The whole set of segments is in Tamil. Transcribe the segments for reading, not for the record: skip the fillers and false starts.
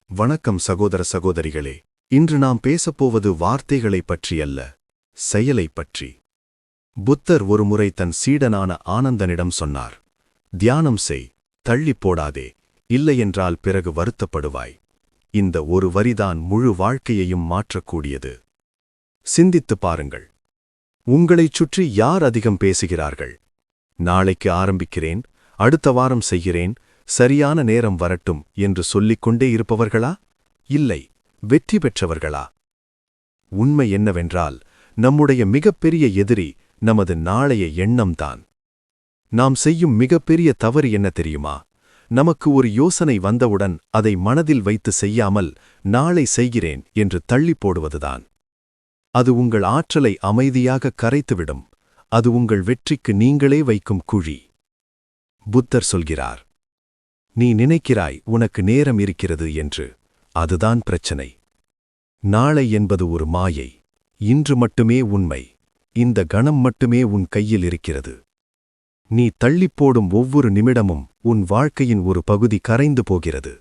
வணக்கம் சகோதர சகோதரிகளே. இன்று நாம் பேசப்போவது வார்த்தைகளைப் பற்றியல்ல, செயலைப் பற்றி. புத்தர் ஒருமுறை தன் சீடனான ஆனந்தனிடம் சொன்னார், தியானம் செய், தள்ளிப் போடாதே, இல்லையென்றால் பிறகு வருத்தப்படுவாய். இந்த ஒரு வரிதான் முழு வாழ்க்கையையும் மாற்றக்கூடியது. சிந்தித்துப் பாருங்கள். உங்களைச் சுற்றி யார் அதிகம் பேசுகிறார்கள்? நாளைக்கு ஆரம்பிக்கிறேன், அடுத்த வாரம் செய்கிறேன், சரியான நேரம் வரட்டும் என்று சொல்லிக்கொண்டே இருப்பவர்களா? இல்லை, வெற்றி பெற்றவர்களா? உண்மை என்னவென்றால், நம்முடைய மிகப்பெரிய எதிரி நமது நாளைய எண்ணம்தான். நாம் செய்யும் மிகப்பெரிய தவறு என்ன தெரியுமா? நமக்கு ஒரு யோசனை வந்தவுடன் அதை மனதில் வைத்து செய்யாமல் நாளை செய்கிறேன் என்று தள்ளிப் போடுவதுதான். அது உங்கள் ஆற்றலை அமைதியாக கரைத்துவிடும். அது உங்கள் வெற்றிக்கு நீங்களே வைக்கும் குழி. புத்தர் சொல்கிறார், நீ நினைக்கிறாய் உனக்கு நேரம் இருக்கிறது என்று. அதுதான் பிரச்சனை. நாளை என்பது ஒரு மாயை. இன்று மட்டுமே உண்மை. இந்த கணம் மட்டுமே உன் கையில் இருக்கிறது. நீ தள்ளிப்போடும் ஒவ்வொரு நிமிடமும் உன் வாழ்க்கையின் ஒரு பகுதி கரைந்து போகிறது.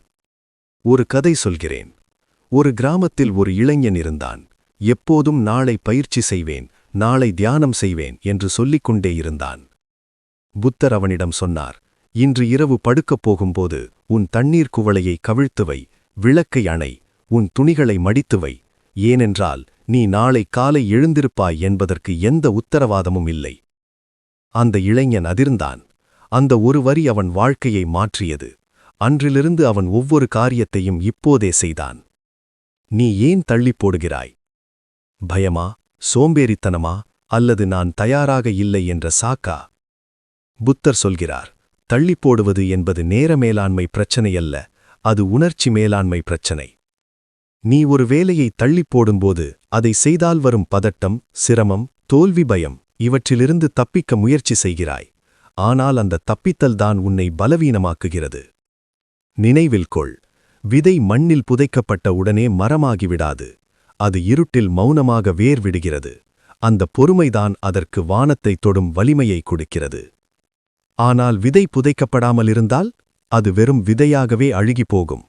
ஒரு கதை சொல்கிறேன். ஒரு கிராமத்தில் ஒரு இளைஞன் இருந்தான். எப்போதும் நாளை பயிற்சி செய்வேன், நாளை தியானம் செய்வேன் என்று சொல்லிக்கொண்டே இருந்தான். புத்தர் அவனிடம் சொன்னார், இன்று இரவு படுக்கப் போகும்போது உன் தண்ணீர் குவளையை கவிழ்த்து வை, விளக்கை அணை, உன் துணிகளை மடித்து வை. ஏனென்றால் நீ நாளை காலை எழுந்திருப்பாய் என்பதற்கு எந்த உத்தரவாதமும் இல்லை. அந்த இளைஞன் அதிர்ந்தான். அந்த ஒரு வரி அவன் வாழ்க்கையை மாற்றியது. அன்றிலிருந்து அவன் ஒவ்வொரு காரியத்தையும் இப்போதே செய்தான். நீ ஏன் தள்ளிப் போடுகிறாய்? பயமா, சோம்பேறித்தனமா, அல்லது நான் தயாராக இல்லை என்ற சாக்கா? புத்தர் சொல்கிறார், தள்ளிப்போடுவது என்பது நேர மேலாண்மை பிரச்சனையல்ல, அது உணர்ச்சி மேலாண்மை பிரச்சனை. நீ ஒரு வேலையை தள்ளிப்போடும்போது அதை செய்தால் வரும் பதட்டம், சிரமம், தோல்வி, பயம் இவற்றிலிருந்து தப்பிக்க முயற்சி செய்கிறாய். ஆனால் அந்த தப்பித்தல்தான் உன்னை பலவீனமாக்குகிறது. நினைவில் கொள், விதை மண்ணில் புதைக்கப்பட்ட உடனே மரமாகிவிடாது. அது இருட்டில் மௌனமாக வேர் விடுகிறது. அந்த பொறுமைதான் அதற்கு வானத்தை தொடும் வலிமையை கொடுக்கிறது. ஆனால் விதை புதைக்கப்படாமல் இருந்தால் அது வெறும் விதையாகவே அழுகிப்போகும்.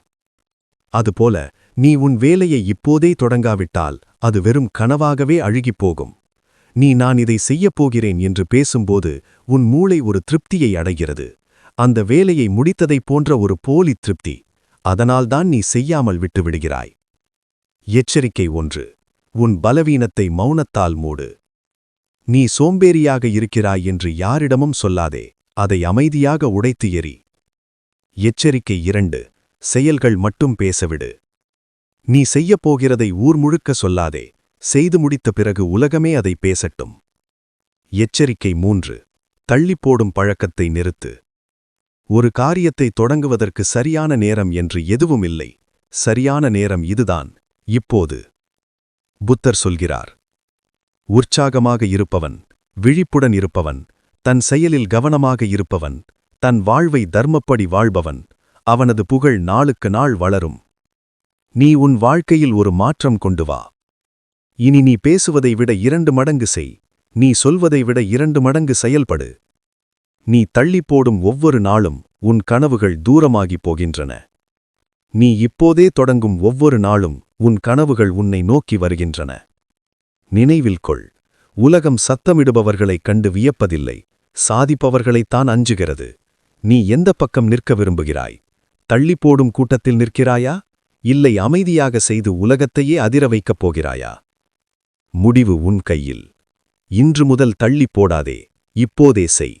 அதுபோல நீ உன் வேலையை இப்போதே தொடங்காவிட்டால் அது வெறும் கனவாகவே அழுகிப்போகும். நான் இதை செய்யப் போகிறேன் என்று பேசும்போது உன் மூளை ஒரு திருப்தியை அடைகிறது. அந்த வேலையை முடித்ததைப் போன்ற ஒரு போலி திருப்தி. அதனால்தான் நீ செய்யாமல் விட்டுவிடுகிறாய். எச்சரிக்கை 1. உன் பலவீனத்தை மௌனத்தால் மூடு. நீ சோம்பேறியாக இருக்கிறாய் என்று யாரிடமும் சொல்லாதே. அதை அமைதியாக உடைத்து எறி. எச்சரிக்கை 2. செயல்கள் மட்டும் பேசவிடு. நீ செய்யப்போகிறதை ஊர் முழுக்க சொல்லாதே. செய்து முடித்த பிறகு உலகமே அதை பேசட்டும். எச்சரிக்கை 3. தள்ளிப்போடும் பழக்கத்தை நிறுத்து. ஒரு காரியத்தை தொடங்குவதற்கு சரியான நேரம் என்று எதுவும் இல்லை. சரியான நேரம் இதுதான், இப்போது. புத்தர் சொல்கிறார், உற்சாகமாக இருப்பவன், விழிப்புடன் இருப்பவன், தன் செயலில் கவனமாக இருப்பவன், தன் வாழ்வை தர்மப்படி வாழ்பவன், அவனது புகழ் நாளுக்கு நாள் வளரும். நீ உன் வாழ்க்கையில் ஒரு மாற்றம் கொண்டு வா. இனி நீ பேசுவதை விட 2 மடங்கு செய். நீ சொல்வதை விட 2 மடங்கு செயல்படு. நீ தள்ளிப்போடும் ஒவ்வொரு நாளும் உன் கனவுகள் தூரமாகிப் போகின்றன. நீ இப்போதே தொடங்கும் ஒவ்வொரு நாளும் உன் கனவுகள் உன்னை நோக்கி வருகின்றன. நினைவில் கொள், உலகம் சத்தமிடுபவர்களைக் கண்டு வியப்பதில்லை, சாதிப்பவர்களைத்தான் அஞ்சுகிறது. நீ எந்த பக்கம் நிற்க விரும்புகிறாய்? தள்ளிப்போடும் கூட்டத்தில் நிற்கிறாயா? இல்லை அமைதியாக செய்து உலகத்தையே அதிர வைக்கப் போகிறாயா? முடிவு உன் கையில். இன்று முதல் தள்ளிப் போடாதே, இப்போதே செய்.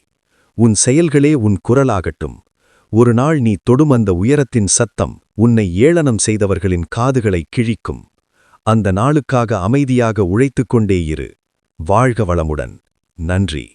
உன் செயல்களே உன் குரலாகட்டும். ஒரு நாள் நீ தொடும் அந்த உயரத்தின் சத்தம் உன்னை ஏளனம் செய்தவர்களின் காதுகளை கிழிக்கும். அந்த நாளுக்காக அமைதியாக உழைத்துக் கொண்டே இரு. வாழ்க வளமுடன். நன்றி.